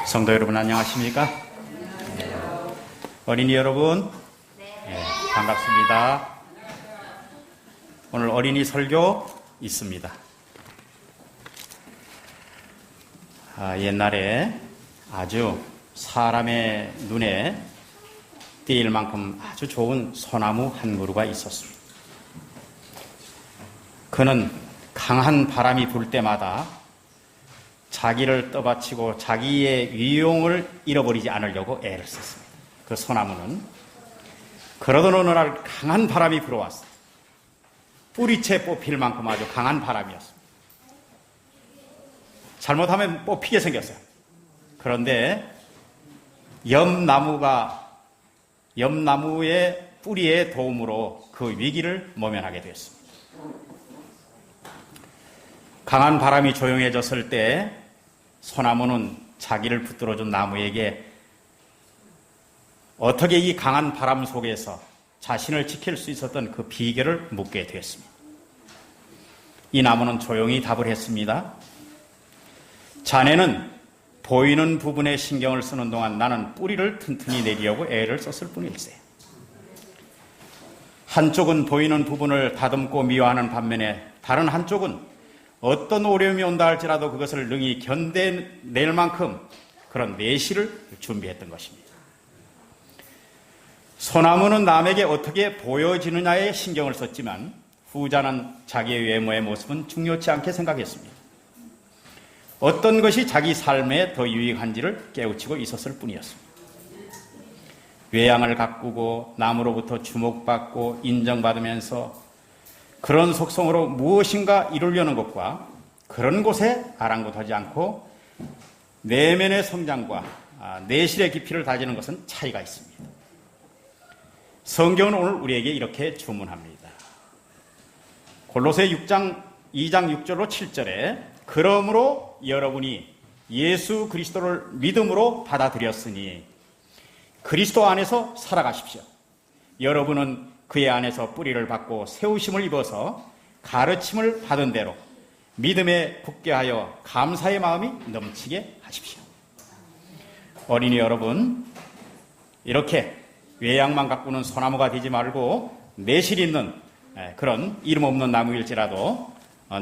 성도 여러분 안녕하십니까? 어린이 여러분 반갑습니다. 오늘 어린이 설교 있습니다. 옛날에 아주 사람의 눈에 띄일 만큼 아주 좋은 소나무 한 그루가 있었습니다. 그는 강한 바람이 불 때마다 자기를 떠받치고 자기의 위용을 잃어버리지 않으려고 애를 썼습니다. 그 소나무는 그러던 어느 날 강한 바람이 불어왔습니다. 뿌리채 뽑힐 만큼 아주 강한 바람이었습니다. 잘못하면 뽑히게 생겼어요. 그런데 옆나무의 뿌리의 도움으로 그 위기를 모면하게 되었습니다. 강한 바람이 조용해졌을 때 소나무는 자기를 붙들어준 나무에게 어떻게 이 강한 바람 속에서 자신을 지킬 수 있었던 그 비결을 묻게 되었습니다. 이 나무는 조용히 답을 했습니다. 자네는 보이는 부분에 신경을 쓰는 동안 나는 뿌리를 튼튼히 내리려고 애를 썼을 뿐일세. 한쪽은 보이는 부분을 다듬고 미화하는 반면에 다른 한쪽은 어떤 어려움이 온다 할지라도 그것을 능히 견뎌낼 만큼 그런 내실을 준비했던 것입니다. 소나무는 남에게 어떻게 보여지느냐에 신경을 썼지만 후자는 자기의 외모의 모습은 중요치 않게 생각했습니다. 어떤 것이 자기 삶에 더 유익한지를 깨우치고 있었을 뿐이었습니다. 외양을 가꾸고 남으로부터 주목받고 인정받으면서 그런 속성으로 무엇인가 이루려는 것과 그런 곳에 아랑곳하지 않고 내면의 성장과 내실의 깊이를 다지는 것은 차이가 있습니다. 성경은 오늘 우리에게 이렇게 주문합니다. 골로새 2장 6절로 7절에 그러므로 여러분이 예수 그리스도를 믿음으로 받아들였으니 그리스도 안에서 살아가십시오. 여러분은 그의 안에서 뿌리를 받고 세우심을 입어서 가르침을 받은 대로 믿음에 굳게 하여 감사의 마음이 넘치게 하십시오. 어린이 여러분, 이렇게 외양만 가꾸는 소나무가 되지 말고 내실 있는 그런 이름 없는 나무일지라도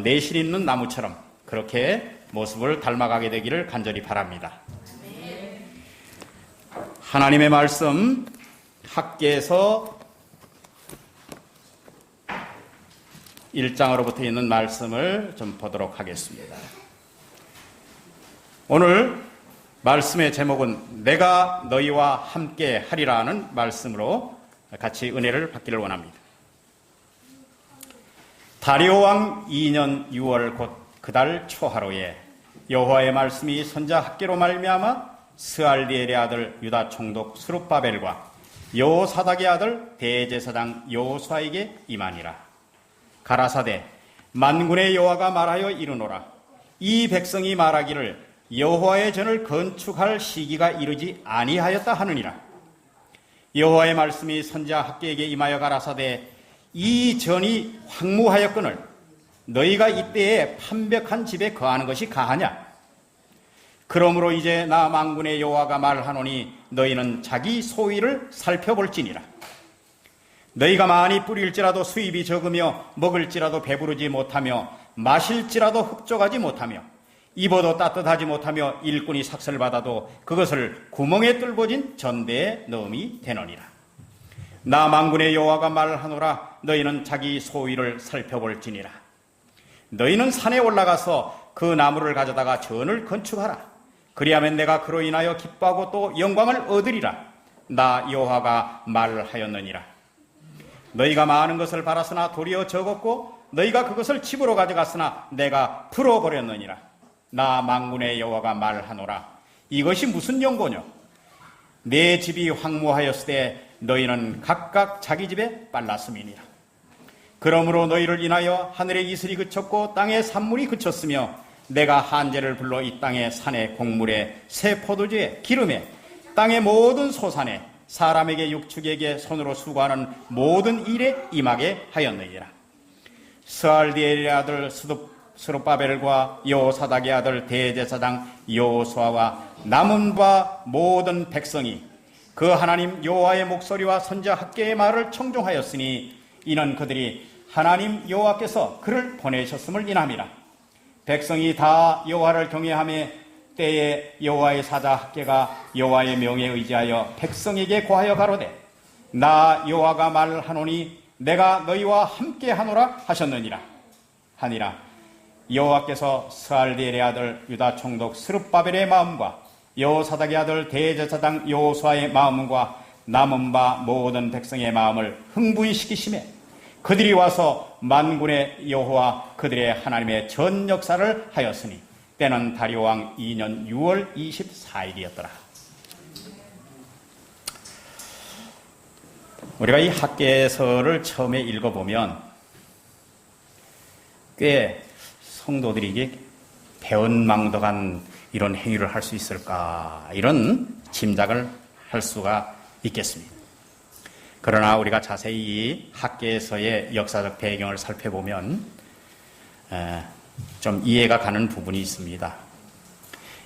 내실 있는 나무처럼 그렇게 모습을 닮아가게 되기를 간절히 바랍니다. 하나님의 말씀 학개에서 1장으로부터 있는 말씀을 좀 보도록 하겠습니다. 오늘 말씀의 제목은 내가 너희와 함께 하리라는 말씀으로 같이 은혜를 받기를 원합니다. 다리오 왕 2년 6월 곧 그달 초하루에 여호와의 말씀이 선자 학개로 말미암아 스알디엘의 아들 유다 총독 스룹바벨과 여호사닥의 아들 대제사장 여호수아에게 임하니라. 가라사대 만군의 여호와가 말하여 이르노라. 이 백성이 말하기를 여호와의 전을 건축할 시기가 이르지 아니하였다 하느니라. 여호와의 말씀이 선자 학개에게 임하여 가라사대 이 전이 황무하였거늘 너희가 이때에 판벽한 집에 거하는 것이 가하냐. 그러므로 이제 나 만군의 여호와가 말하노니 너희는 자기 소위를 살펴볼지니라. 너희가 많이 뿌릴지라도 수입이 적으며 먹을지라도 배부르지 못하며 마실지라도 흡족하지 못하며 입어도 따뜻하지 못하며 일꾼이 삭슬받아도 그것을 구멍에 뚫어진 전대에 넣음이 되느니라. 나 만군의 여호와가 말하노라. 너희는 자기 소위를 살펴볼지니라. 너희는 산에 올라가서 그 나무를 가져다가 전을 건축하라. 그리하면 내가 그로 인하여 기뻐하고 또 영광을 얻으리라. 나 여호와가 말하였느니라. 너희가 많은 것을 바랐으나 도리어 적었고 너희가 그것을 집으로 가져갔으나 내가 풀어버렸느니라. 나 만군의 여호와가 말하노라. 이것이 무슨 연고뇨? 내 집이 황무하였을 때 너희는 각각 자기 집에 빨랐음이니라. 그러므로 너희를 인하여 하늘의 이슬이 그쳤고 땅의 산물이 그쳤으며 내가 한재를 불러 이 땅의 산에 곡물에 새 포도주에 기름에 땅의 모든 소산에 사람에게 육축에게 손으로 수고하는 모든 일에 임하게 하였느니라. 스알디엘의 아들 스룹바벨과 여호사닥의 아들 대제사장 여호수아와 남은 바 모든 백성이 그 하나님 여호와의 목소리와 선지자 학개의 말을 청종하였으니 이는 그들이 하나님 여호와께서 그를 보내셨음을 인함이라. 백성이 다 여호와를 경외하며 때에 여호와의 사자 학개가 여호와의 명에 의지하여 백성에게 고하여 가로되 나 여호와가 말하노니 내가 너희와 함께 하노라 하셨느니라 하니라. 여호와께서 스알디엘의 아들 유다 총독 스룹바벨의 마음과 여호사닥의 아들 대제사장 여호수아의 마음과 남은 바 모든 백성의 마음을 흥분시키시매 그들이 와서 만군의 여호와 그들의 하나님의 전 역사를 하였으니 때는 다리오 왕 2년 6월 24일이었더라. 우리가 이 학개서를 처음에 읽어보면 꽤 성도들이 배은망덕한 이런 행위를 할 수 있을까 이런 짐작을 할 수가 있겠습니다. 그러나 우리가 자세히 이 학개서의 역사적 배경을 살펴보면 좀 이해가 가는 부분이 있습니다.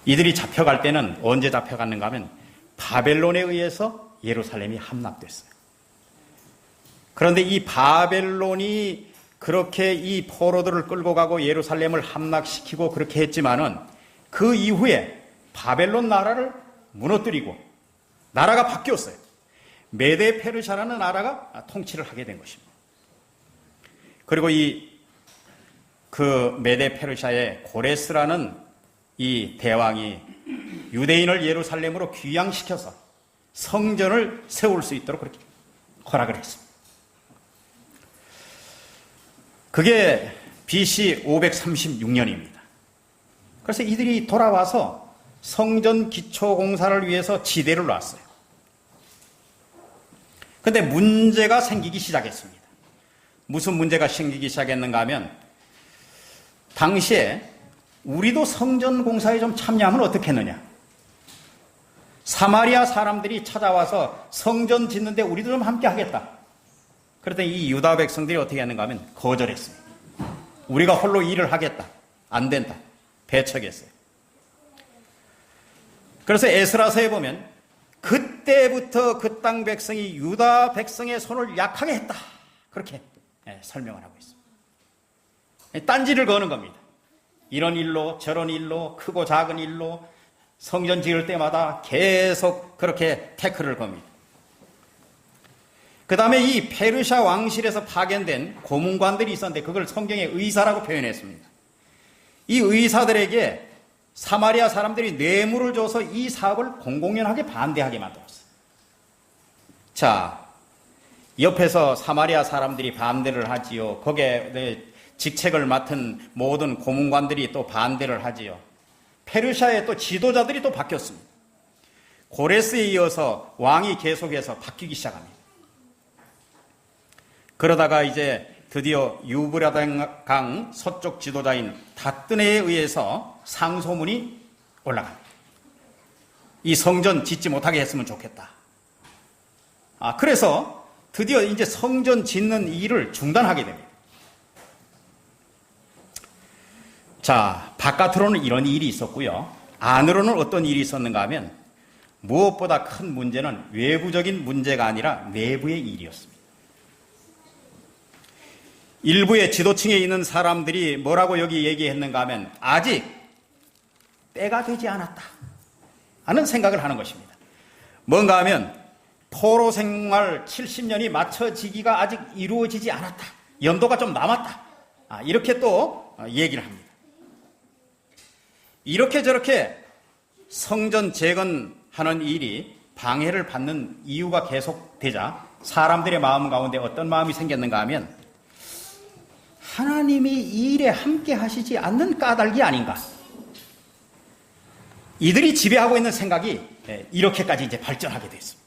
이들이 잡혀갈 때는 언제 잡혀갔는가 하면 바벨론에 의해서 예루살렘이 함락됐어요. 그런데 이 바벨론이 그렇게 이 포로들을 끌고 가고 예루살렘을 함락시키고 그렇게 했지만은 그 이후에 바벨론 나라를 무너뜨리고 나라가 바뀌었어요. 메데 페르시아라는 나라가 통치를 하게 된 것입니다. 그리고 그 메데 페르시아의 고레스라는 이 대왕이 유대인을 예루살렘으로 귀양시켜서 성전을 세울 수 있도록 그렇게 허락을 했습니다. 그게 BC 536년입니다. 그래서 이들이 돌아와서 성전 기초 공사를 위해서 지대를 놨어요. 그런데 문제가 생기기 시작했습니다. 무슨 문제가 생기기 시작했는가 하면 당시에 우리도 성전 공사에 좀 참여하면 어떻겠느냐. 사마리아 사람들이 찾아와서 성전 짓는데 우리도 좀 함께 하겠다. 그랬더니 이 유다 백성들이 어떻게 했는가 하면 거절했습니다. 우리가 홀로 일을 하겠다. 안 된다. 배척했어요. 그래서 에스라서에 보면 그때부터 그 땅 백성이 유다 백성의 손을 약하게 했다. 그렇게 설명을 하고 있습니다. 딴지를 거는 겁니다. 이런 일로 저런 일로 크고 작은 일로 성전 지을 때마다 계속 그렇게 태클을 겁니다. 그 다음에 이 페르시아 왕실에서 파견된 고문관들이 있었는데 그걸 성경에 의사라고 표현했습니다. 이 의사들에게 사마리아 사람들이 뇌물을 줘서 이 사업을 공공연하게 반대하게 만들었어요. 자, 옆에서 사마리아 사람들이 반대를 하지요. 거기에 직책을 맡은 모든 고문관들이 또 반대를 하지요. 페르시아의 또 지도자들이 또 바뀌었습니다. 고레스에 이어서 왕이 계속해서 바뀌기 시작합니다. 그러다가 이제 드디어 유브라강 서쪽 지도자인 다뜨네에 의해서 상소문이 올라갑니다. 이 성전 짓지 못하게 했으면 좋겠다. 그래서 드디어 이제 성전 짓는 일을 중단하게 됩니다. 자, 바깥으로는 이런 일이 있었고요. 안으로는 어떤 일이 있었는가 하면 무엇보다 큰 문제는 외부적인 문제가 아니라 내부의 일이었습니다. 일부의 지도층에 있는 사람들이 뭐라고 여기 얘기했는가 하면 아직 때가 되지 않았다 하는 생각을 하는 것입니다. 뭔가 하면 포로 생활 70년이 맞춰지기가 아직 이루어지지 않았다. 연도가 좀 남았다. 이렇게 또 얘기를 합니다. 이렇게 저렇게 성전 재건하는 일이 방해를 받는 이유가 계속되자 사람들의 마음 가운데 어떤 마음이 생겼는가 하면 하나님이 이 일에 함께 하시지 않는 까닭이 아닌가. 이들이 지배하고 있는 생각이 이렇게까지 이제 발전하게 됐습니다.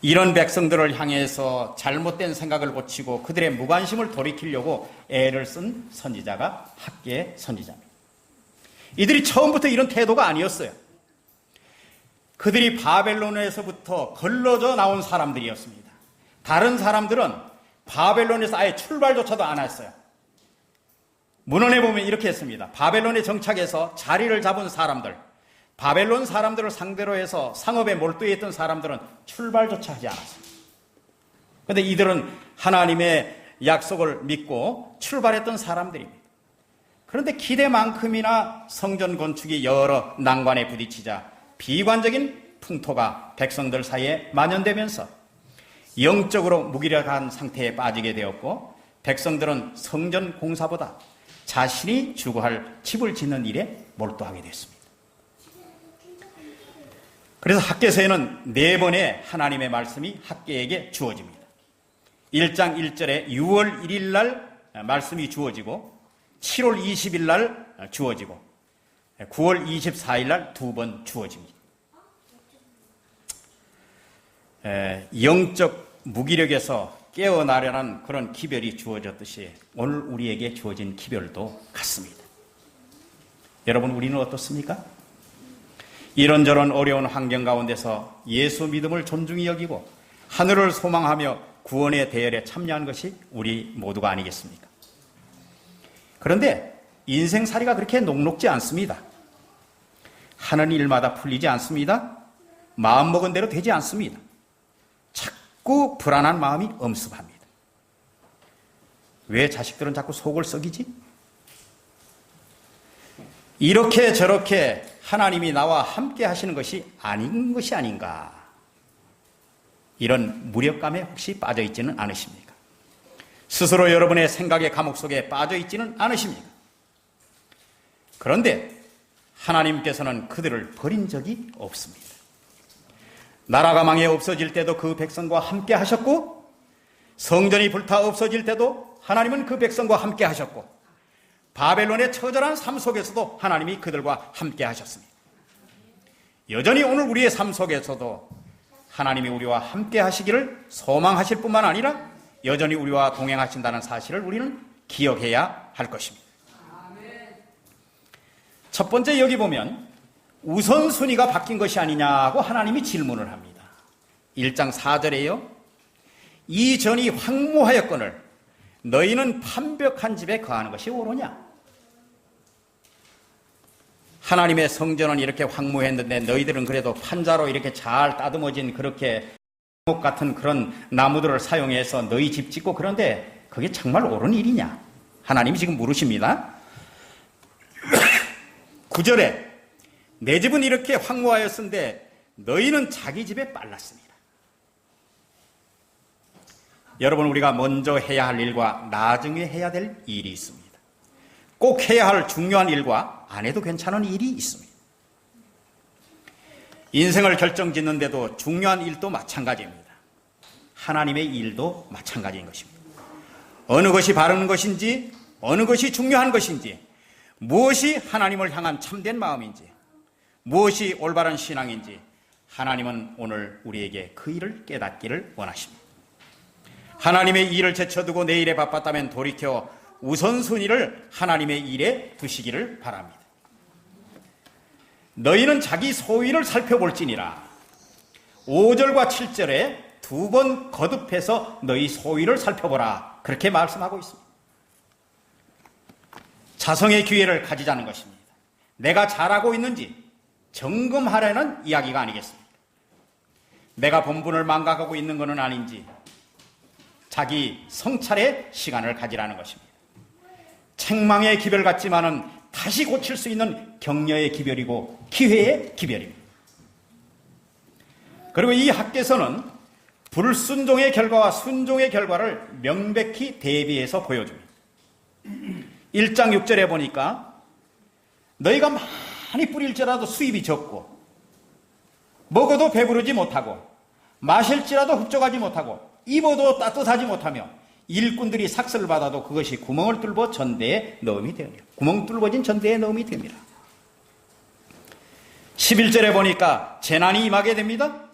이런 백성들을 향해서 잘못된 생각을 고치고 그들의 무관심을 돌이키려고 애를 쓴 선지자가 학개 선지자입니다. 이들이 처음부터 이런 태도가 아니었어요. 그들이 바벨론에서부터 걸러져 나온 사람들이었습니다. 다른 사람들은 바벨론에서 아예 출발조차도 안 했어요. 문헌에 보면 이렇게 했습니다. 바벨론에 정착해서 자리를 잡은 사람들, 바벨론 사람들을 상대로 해서 상업에 몰두했던 사람들은 출발조차 하지 않았습니다. 그런데 이들은 하나님의 약속을 믿고 출발했던 사람들입니다. 그런데 기대만큼이나 성전 건축이 여러 난관에 부딪히자 비관적인 풍토가 백성들 사이에 만연되면서 영적으로 무기력한 상태에 빠지게 되었고, 백성들은 성전 공사보다 자신이 주거할 집을 짓는 일에 몰두하게 됐습니다. 그래서 학개서에는 4번의 하나님의 말씀이 학개에게 주어집니다. 1장 1절에 6월 1일 날 말씀이 주어지고, 7월 20일 날 주어지고, 9월 24일 날 2번 주어집니다. 영적 무기력에서 깨어나려는 그런 기별이 주어졌듯이 오늘 우리에게 주어진 기별도 같습니다. 여러분, 우리는 어떻습니까? 이런저런 어려운 환경 가운데서 예수 믿음을 존중히 여기고 하늘을 소망하며 구원의 대열에 참여한 것이 우리 모두가 아니겠습니까? 그런데 인생살이가 그렇게 녹록지 않습니다. 하는 일마다 풀리지 않습니다. 마음먹은 대로 되지 않습니다. 자꾸 불안한 마음이 엄습합니다. 왜 자식들은 자꾸 속을 썩이지? 이렇게 저렇게 하나님이 나와 함께 하시는 것이 아닌 것이 아닌가, 이런 무력감에 혹시 빠져 있지는 않으십니까? 스스로 여러분의 생각의 감옥 속에 빠져 있지는 않으십니까? 그런데 하나님께서는 그들을 버린 적이 없습니다. 나라가 망해 없어질 때도 그 백성과 함께 하셨고, 성전이 불타 없어질 때도 하나님은 그 백성과 함께 하셨고, 바벨론의 처절한 삶 속에서도 하나님이 그들과 함께 하셨습니다. 여전히 오늘 우리의 삶 속에서도 하나님이 우리와 함께 하시기를 소망하실 뿐만 아니라 여전히 우리와 동행하신다는 사실을 우리는 기억해야 할 것입니다. 첫 번째, 여기 보면 우선순위가 바뀐 것이 아니냐고 하나님이 질문을 합니다. 1장 4절에요. 이전이 황무하였거늘 너희는 판벽한 집에 거하는 것이 옳으냐? 하나님의 성전은 이렇게 황무했는데 너희들은 그래도 판자로 이렇게 잘 따듬어진 그렇게 목 같은 그런 나무들을 사용해서 너희 집 짓고, 그런데 그게 정말 옳은 일이냐? 하나님이 지금 물으십니다. 9절에 내 집은 이렇게 황무하였은데 너희는 자기 집에 빨랐습니다. 여러분, 우리가 먼저 해야 할 일과 나중에 해야 될 일이 있습니다. 꼭 해야 할 중요한 일과 안 해도 괜찮은 일이 있습니다. 인생을 결정짓는데도 중요한 일도 마찬가지입니다. 하나님의 일도 마찬가지인 것입니다. 어느 것이 바른 것인지, 어느 것이 중요한 것인지, 무엇이 하나님을 향한 참된 마음인지, 무엇이 올바른 신앙인지 하나님은 오늘 우리에게 그 일을 깨닫기를 원하십니다. 하나님의 일을 제쳐두고 내 일에 바빴다면 돌이켜 우선순위를 하나님의 일에 두시기를 바랍니다. 너희는 자기 소위를 살펴볼지니라. 5절과 7절에 2번 거듭해서 너희 소위를 살펴보라, 그렇게 말씀하고 있습니다. 자성의 기회를 가지자는 것입니다. 내가 잘하고 있는지 점검하려는 이야기가 아니겠습니까? 내가 본분을 망각하고 있는 것은 아닌지 자기 성찰의 시간을 가지라는 것입니다. 책망의 기별 같지만은 다시 고칠 수 있는 격려의 기별이고 기회의 기별입니다. 그리고 이 학개서는 불순종의 결과와 순종의 결과를 명백히 대비해서 보여줍니다. 1장 6절에 보니까 너희가 많이 뿌릴지라도 수입이 적고, 먹어도 배부르지 못하고, 마실지라도 흡족하지 못하고, 입어도 따뜻하지 못하며 일꾼들이 삭슬을 받아도 그것이 구멍을 뚫어 전대에 넣음이 됩니다. 구멍 뚫어진 전대에 넣음이 됩니다. 11절에 보니까 재난이 임하게 됩니다.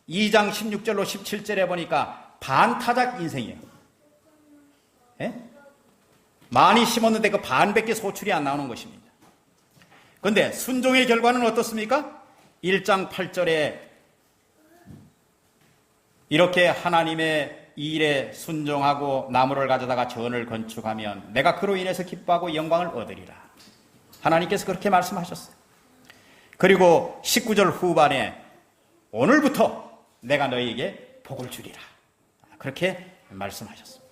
2장 16절로 17절에 보니까 반타작 인생이에요. 예? 많이 심었는데 그 반밖에 소출이 안 나오는 것입니다. 그런데 순종의 결과는 어떻습니까? 1장 8절에 이렇게 하나님의 이 일에 순종하고 나무를 가져다가 전을 건축하면 내가 그로 인해서 기뻐하고 영광을 얻으리라. 하나님께서 그렇게 말씀하셨어요. 그리고 19절 후반에 오늘부터 내가 너희에게 복을 주리라. 그렇게 말씀하셨습니다.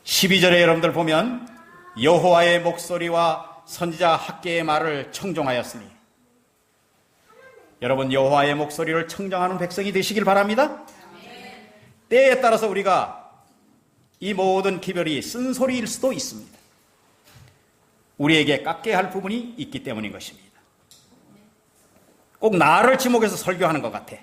12절에 여러분들 보면 여호와의 목소리와 선지자 학개의 말을 청종하였으니, 여러분 여호와의 목소리를 청정하는 백성이 되시길 바랍니다. 때에 따라서 우리가 이 모든 기별이 쓴소리일 수도 있습니다. 우리에게 깎게 할 부분이 있기 때문인 것입니다. 꼭 나를 지목해서 설교하는 것 같아.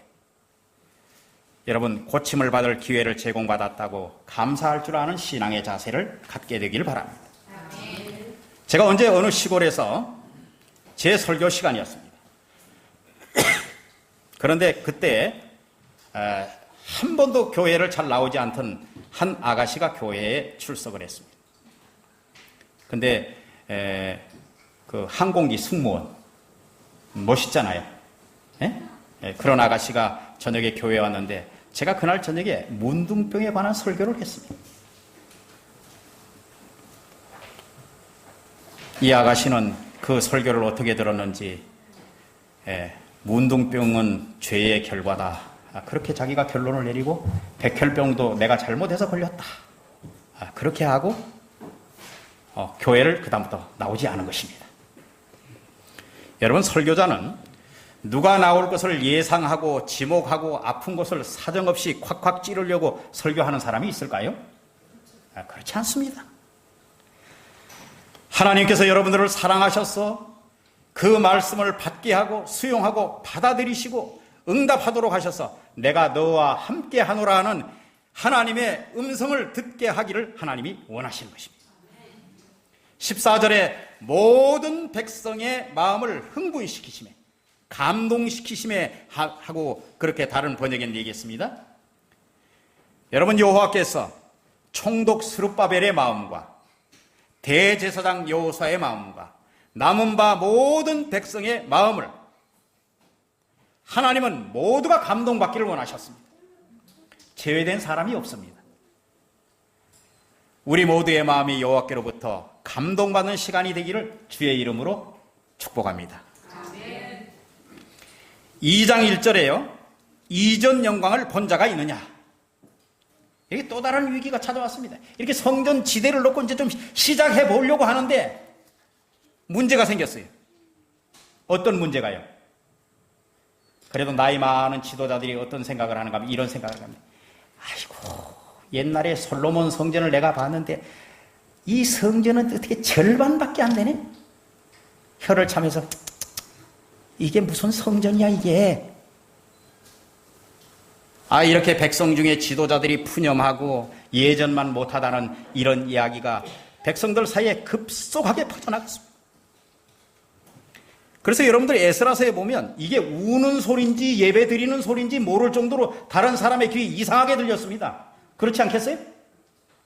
여러분 고침을 받을 기회를 제공받았다고 감사할 줄 아는 신앙의 자세를 갖게 되길 바랍니다. 제가 언제 어느 시골에서 제 설교 시간이었습니다. 그런데 그때 한 번도 교회를 잘 나오지 않던 한 아가씨가 교회에 출석을 했습니다. 근데 그 항공기 승무원 멋있잖아요. 그런 아가씨가 저녁에 교회에 왔는데 제가 그날 저녁에 문둥병에 관한 설교를 했습니다. 이 아가씨는 그 설교를 어떻게 들었는지 문둥병은 죄의 결과다, 그렇게 자기가 결론을 내리고 백혈병도 내가 잘못해서 걸렸다, 그렇게 하고 교회를 그다음부터 나오지 않은 것입니다. 여러분 설교자는 누가 나올 것을 예상하고 지목하고 아픈 것을 사정없이 콱콱 찌르려고 설교하는 사람이 있을까요? 그렇지 않습니다. 하나님께서 여러분들을 사랑하셔서 그 말씀을 받게 하고 수용하고 받아들이시고 응답하도록 하셔서 내가 너와 함께 하노라 하는 하나님의 음성을 듣게 하기를 하나님이 원하시는 것입니다. 14절에 모든 백성의 마음을 흥분시키시며 감동시키시며 하고 그렇게 다른 번역에는 얘기했습니다. 여러분 여호와께서 총독 스룹바벨의 마음과 대제사장 여호수아의 마음과 남은 바 모든 백성의 마음을 하나님은 모두가 감동받기를 원하셨습니다. 제외된 사람이 없습니다. 우리 모두의 마음이 여호와께로부터 감동받는 시간이 되기를 주의 이름으로 축복합니다. 2장 1절에요. 이전 영광을 본 자가 있느냐. 여기 또 다른 위기가 찾아왔습니다. 이렇게 성전 지대를 놓고 이제 좀 시작해 보려고 하는데 문제가 생겼어요. 어떤 문제가요? 그래도 나이 많은 지도자들이 어떤 생각을 하는가 하면 이런 생각을 합니다. 아이고, 옛날에 솔로몬 성전을 내가 봤는데 이 성전은 어떻게 절반밖에 안 되네? 혀를 차면서 이게 무슨 성전이야 이게. 이렇게 백성 중에 지도자들이 푸념하고 예전만 못하다는 이런 이야기가 백성들 사이에 급속하게 퍼져나갔습니다. 그래서 여러분들 에스라서에 보면 이게 우는 소리인지 예배 드리는 소리인지 모를 정도로 다른 사람의 귀에 이상하게 들렸습니다. 그렇지 않겠어요?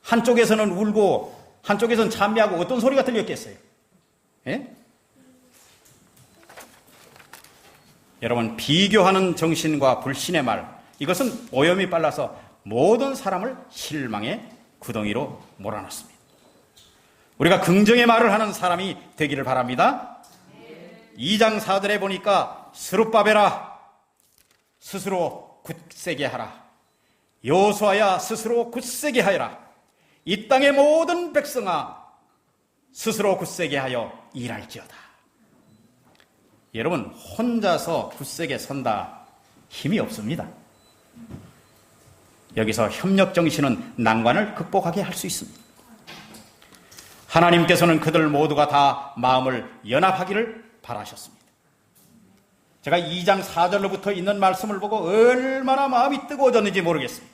한쪽에서는 울고 한쪽에서는 찬미하고 어떤 소리가 들렸겠어요? 예? 여러분 비교하는 정신과 불신의 말, 이것은 오염이 빨라서 모든 사람을 실망의 구덩이로 몰아넣습니다. 우리가 긍정의 말을 하는 사람이 되기를 바랍니다. 2장 4절에 보니까 스룹바벨아 스스로 굳세게 하라, 여호수아야 스스로 굳세게 하여라, 이 땅의 모든 백성아 스스로 굳세게 하여 일할지어다. 여러분 혼자서 굳세게 선다 힘이 없습니다. 여기서 협력 정신은 난관을 극복하게 할 수 있습니다. 하나님께서는 그들 모두가 다 마음을 연합하기를 바라셨습니다. 제가 2장 4절로부터 있는 말씀을 보고 얼마나 마음이 뜨거워졌는지 모르겠습니다.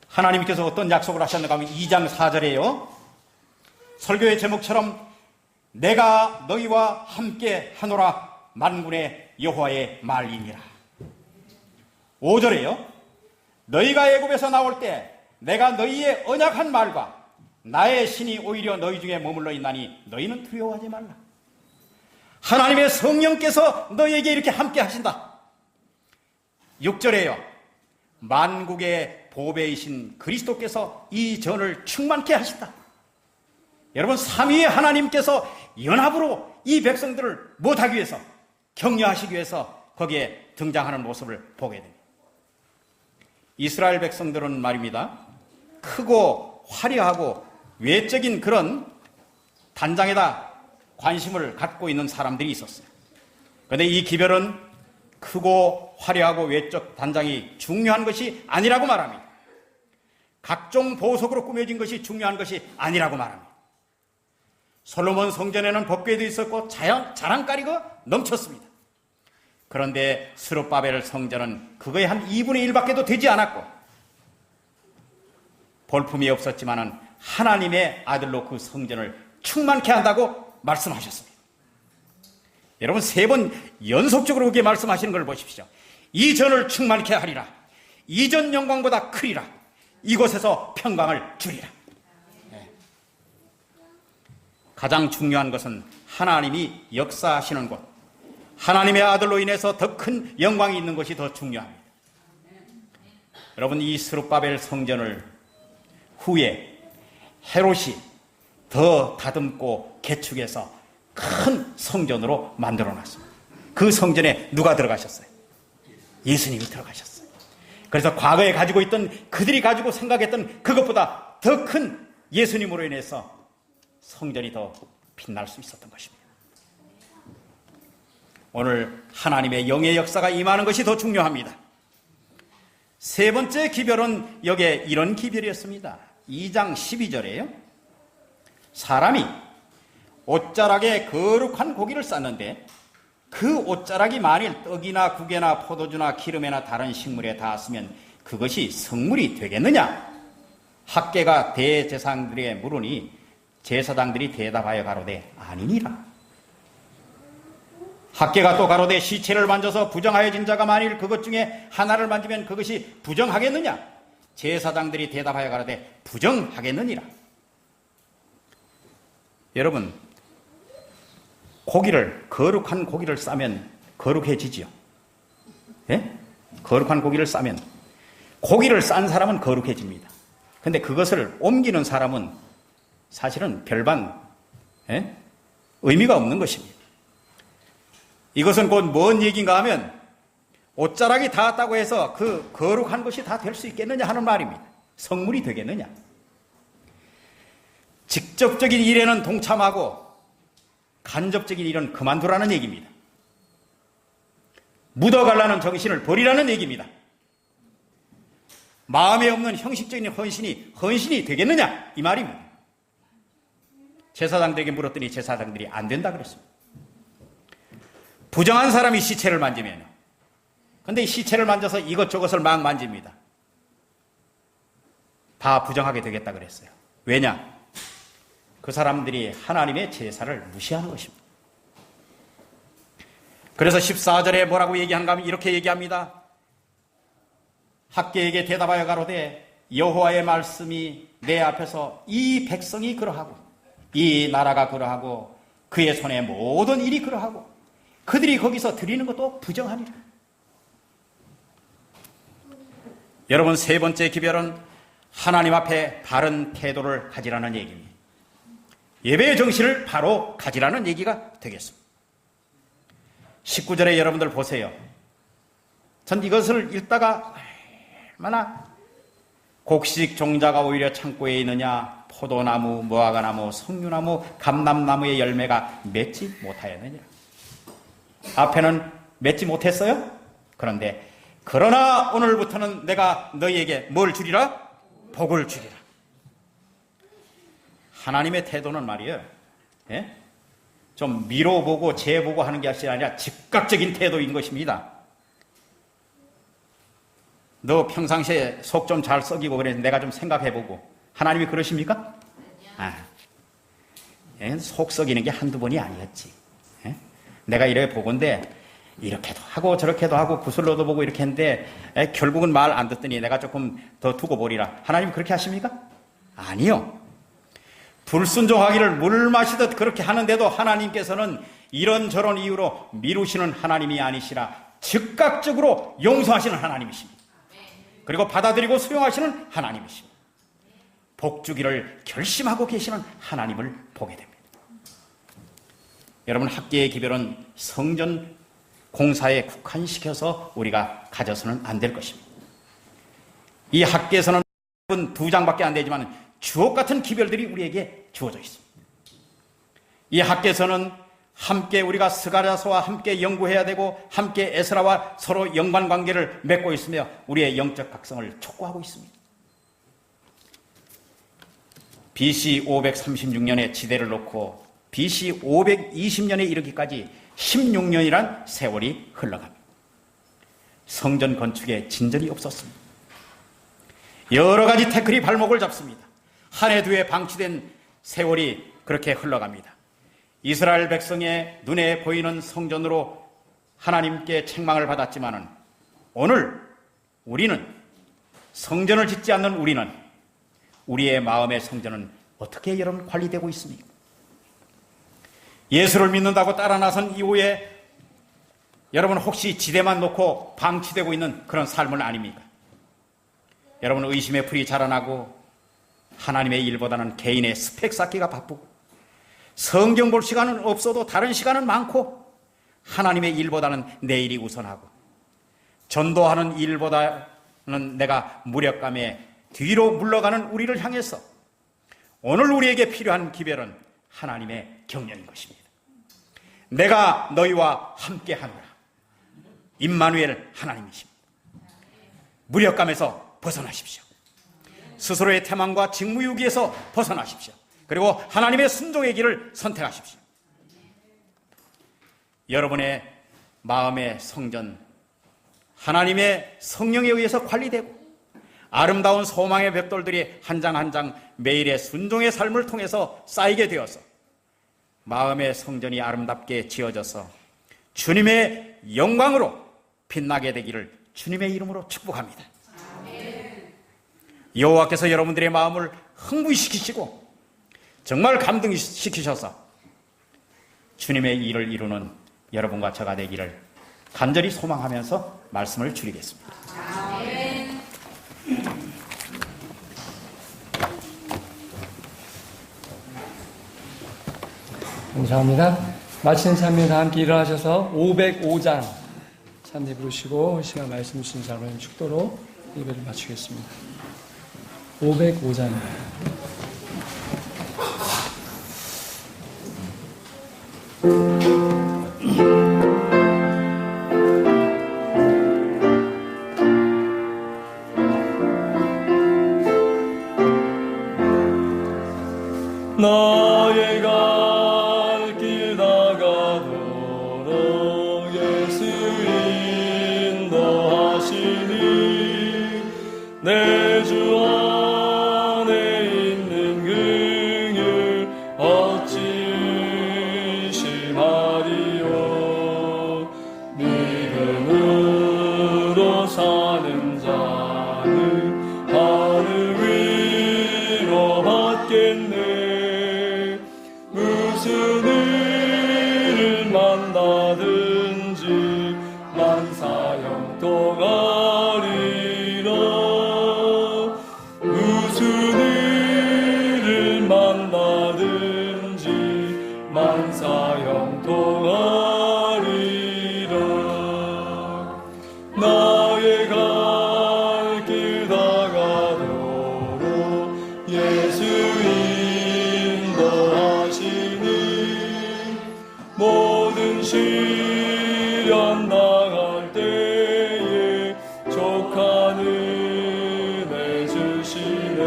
하나님께서 어떤 약속을 하셨는가 하면 2장 4절에요. 설교의 제목처럼 내가 너희와 함께 하노라 만군의 여호와의 말이니라. 5절에요. 너희가 애굽에서 나올 때 내가 너희의 언약한 말과 나의 신이 오히려 너희 중에 머물러 있나니 너희는 두려워하지 말라. 하나님의 성령께서 너희에게 이렇게 함께 하신다. 6절에요. 만국의 보배이신 그리스도께서 이 전을 충만케 하신다. 여러분, 삼위의 하나님께서 연합으로 이 백성들을 못하기 위해서, 격려하시기 위해서 거기에 등장하는 모습을 보게 됩니다. 이스라엘 백성들은 말입니다, 크고 화려하고 외적인 그런 단장에다 관심을 갖고 있는 사람들이 있었어요. 그런데 이 기별은 크고 화려하고 외적 단장이 중요한 것이 아니라고 말합니다. 각종 보석으로 꾸며진 것이 중요한 것이 아니라고 말합니다. 솔로몬 성전에는 법궤도 있었고 자랑거리가 넘쳤습니다. 그런데 스룹바벨 성전은 그거의 한 2분의 1밖에도 되지 않았고, 볼품이 없었지만은 하나님의 아들로 그 성전을 충만케 한다고 말씀하셨습니다. 여러분, 3번 연속적으로 그렇게 말씀하시는 걸 보십시오. 이 전을 충만케 하리라. 이전 영광보다 크리라. 이곳에서 평강을 주리라. 가장 중요한 것은 하나님이 역사하시는 곳, 하나님의 아들로 인해서 더 큰 영광이 있는 것이 더 중요합니다. 여러분, 이 스룹바벨 성전을 후에 헤롯이 더 다듬고 개축해서 큰 성전으로 만들어놨습니다. 그 성전에 누가 들어가셨어요? 예수님이 들어가셨어요. 그래서 과거에 가지고 있던, 그들이 가지고 생각했던 그것보다 더 큰 예수님으로 인해서 성전이 더 빛날 수 있었던 것입니다. 오늘 하나님의 영의 역사가 임하는 것이 더 중요합니다. 3번째 기별은 여기에 이런 기별이었습니다. 2장 12절에요. 사람이 옷자락에 거룩한 고기를 쌌는데 그 옷자락이 만일 떡이나 국에나 포도주나 기름에나 다른 식물에 닿았으면 그것이 성물이 되겠느냐? 학계가 대제사장들에게 물으니 제사장들이 대답하여 가로되 아니니라. 학계가 또 가로되 시체를 만져서 부정하여진 자가 만일 그것 중에 하나를 만지면 그것이 부정하겠느냐? 제사장들이 대답하여 가로되 부정하겠느니라. 여러분, 거룩한 고기를 싸면 거룩해지지요. 예? 거룩한 고기를 싸면, 고기를 싼 사람은 거룩해집니다. 근데 그것을 옮기는 사람은 사실은 별반 의미가 없는 것입니다. 이것은 곧 뭔 얘기인가 하면, 옷자락이 닿았다고 해서 그 거룩한 것이 다 될 수 있겠느냐 하는 말입니다. 성물이 되겠느냐. 직접적인 일에는 동참하고 간접적인 일은 그만두라는 얘기입니다. 묻어가려는 정신을 버리라는 얘기입니다. 마음에 없는 형식적인 헌신이 되겠느냐 이 말입니다. 제사장들에게 물었더니 제사장들이 안 된다 그랬습니다. 부정한 사람이 시체를 만지면요. 근데 이 시체를 만져서 이것저것을 막 만집니다. 다 부정하게 되겠다 그랬어요. 왜냐? 그 사람들이 하나님의 제사를 무시하는 것입니다. 그래서 14절에 뭐라고 얘기하는가 하면 이렇게 얘기합니다. 학계에게 대답하여 가로되 여호와의 말씀이 내 앞에서 이 백성이 그러하고 이 나라가 그러하고 그의 손에 모든 일이 그러하고 그들이 거기서 드리는 것도 부정하니라. 여러분, 3번째 기별은 하나님 앞에 바른 태도를 가지라는 얘기입니다. 예배의 정신을 바로 가지라는 얘기가 되겠습니다. 19절에 여러분들 보세요. 전 이것을 읽다가 얼마나 곡식 종자가 오히려 창고에 있느냐, 포도나무, 무화과나무, 석류나무, 감람나무의 열매가 맺지 못하였느냐. 앞에는 맺지 못했어요. 그런데 그러나 오늘부터는 내가 너희에게 뭘 주리라? 복을 주리라. 하나님의 태도는 말이에요. 예? 좀 미뤄보고 재보고 하는 것이 아니라 즉각적인 태도인 것입니다. 너 평상시에 속 좀 잘 썩이고 그래서 내가 좀 생각해보고. 하나님이 그러십니까? 속 썩이는 게 한두 번이 아니었지. 예? 내가 이렇게 보건데 이렇게도 하고 저렇게도 하고 구슬로도 보고 이렇게 했는데 결국은 말 안 듣더니 내가 조금 더 두고 보리라. 하나님 그렇게 하십니까? 아니요. 불순종하기를 물 마시듯 그렇게 하는데도 하나님께서는 이런저런 이유로 미루시는 하나님이 아니시라 즉각적으로 용서하시는 하나님이십니다. 그리고 받아들이고 수용하시는 하나님이십니다. 복주기를 결심하고 계시는 하나님을 보게 됩니다. 여러분, 학계의 기별은 성전 공사에 국한시켜서 우리가 가져서는 안 될 것입니다. 이 학계에서는 2장밖에 안 되지만 주옥 같은 기별들이 우리에게 주어져 있습니다. 이 학계에서는 함께 우리가 스가랴서와 함께 연구해야 되고 함께 에스라와 서로 연관관계를 맺고 있으며 우리의 영적 각성을 촉구하고 있습니다. BC 536년에 지대를 놓고 BC 520년에 이르기까지 16년이란 세월이 흘러갑니다. 성전 건축에 진전이 없었습니다. 여러 가지 태클이 발목을 잡습니다. 한 해 두 해 방치된 세월이 그렇게 흘러갑니다. 이스라엘 백성의 눈에 보이는 성전으로 하나님께 책망을 받았지만은 오늘 우리는 성전을 짓지 않는 우리의 마음의 성전은 어떻게 여러분 관리되고 있습니까? 예수를 믿는다고 따라 나선 이후에 여러분 혹시 지대만 놓고 방치되고 있는 그런 삶은 아닙니까? 여러분, 의심의 풀이 자라나고 하나님의 일보다는 개인의 스펙 쌓기가 바쁘고 성경 볼 시간은 없어도 다른 시간은 많고 하나님의 일보다는 내 일이 우선하고 전도하는 일보다는 내가 무력감에 뒤로 물러가는 우리를 향해서 오늘 우리에게 필요한 기별은 하나님의 격려인 것입니다. 내가 너희와 함께 하노라. 임마누엘 하나님이십니다. 무력감에서 벗어나십시오. 스스로의 태만과 직무유기에서 벗어나십시오. 그리고 하나님의 순종의 길을 선택하십시오. 여러분의 마음의 성전, 하나님의 성령에 의해서 관리되고 아름다운 소망의 벽돌들이 한 장 한 장 매일의 순종의 삶을 통해서 쌓이게 되어서 마음의 성전이 아름답게 지어져서 주님의 영광으로 빛나게 되기를 주님의 이름으로 축복합니다. 여호와께서 여러분들의 마음을 흥분시키시고 정말 감동시키셔서 주님의 일을 이루는 여러분과 저가 되기를 간절히 소망하면서 말씀을 줄이겠습니다. 감사합니다. 마치는 찬미 다 함께 일어나셔서 505장 찬미 부르시고 시간 말씀 주신 자로님 축도로 예배를 마치겠습니다. 505장입니다. 나의 갈 길 다가도록 예수 인도하시니 내 주 안에 있는 긍휼 어찌 의심하리요. 믿음으로 사는 자는 하늘 위로 받겠네. 무슨 일을 만나든지 만사형통하리라. 무슨 일을 만나든지 만사형통하리라. 나의 갈 길 다가도록 예수 인도하시니 모든 시련 당할 때에 족한 은혜 주시네.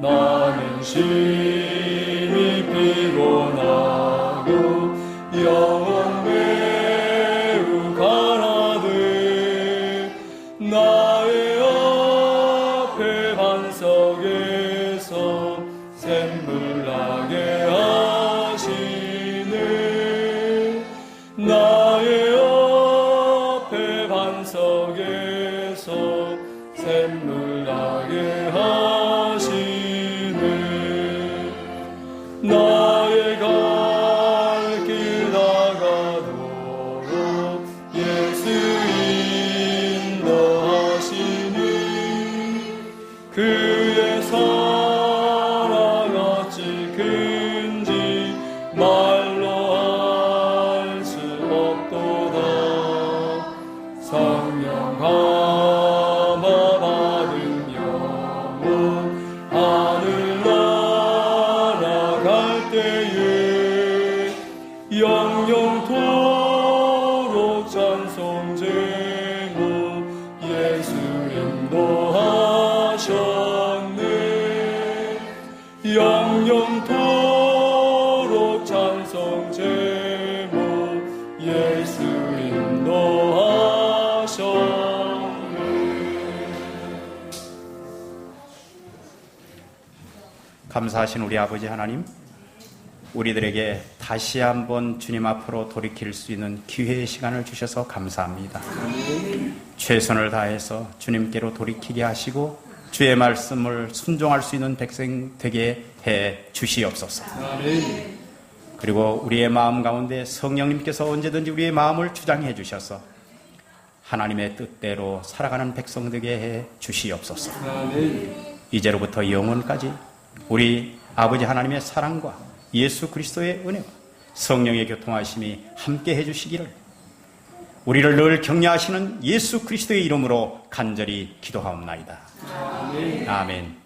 나는 심히 피곤하고 영혼 매우 가라되 나의 앞에 반석에서 샘물 나게 하시네. 나의 앞에 반석에서 샘물 나게 하시네. 나의 갈 길 다가도록 영영토록 찬송 제목 예수 인도하셨네. 감사하신 우리 아버지 하나님, 우리들에게 다시 한번 주님 앞으로 돌이킬 수 있는 기회의 시간을 주셔서 감사합니다. 최선을 다해서 주님께로 돌이키게 하시고 주의 말씀을 순종할 수 있는 백성 되게 해 주시옵소서. 그리고 우리의 마음 가운데 성령님께서 언제든지 우리의 마음을 주장해 주셔서 하나님의 뜻대로 살아가는 백성 되게 해 주시옵소서. 이제로부터 영원까지 우리 아버지 하나님의 사랑과 예수 그리스도의 은혜와 성령의 교통하심이 함께 해주시기를 우리를 늘 격려하시는 예수 그리스도의 이름으로 간절히 기도하옵나이다. 아멘.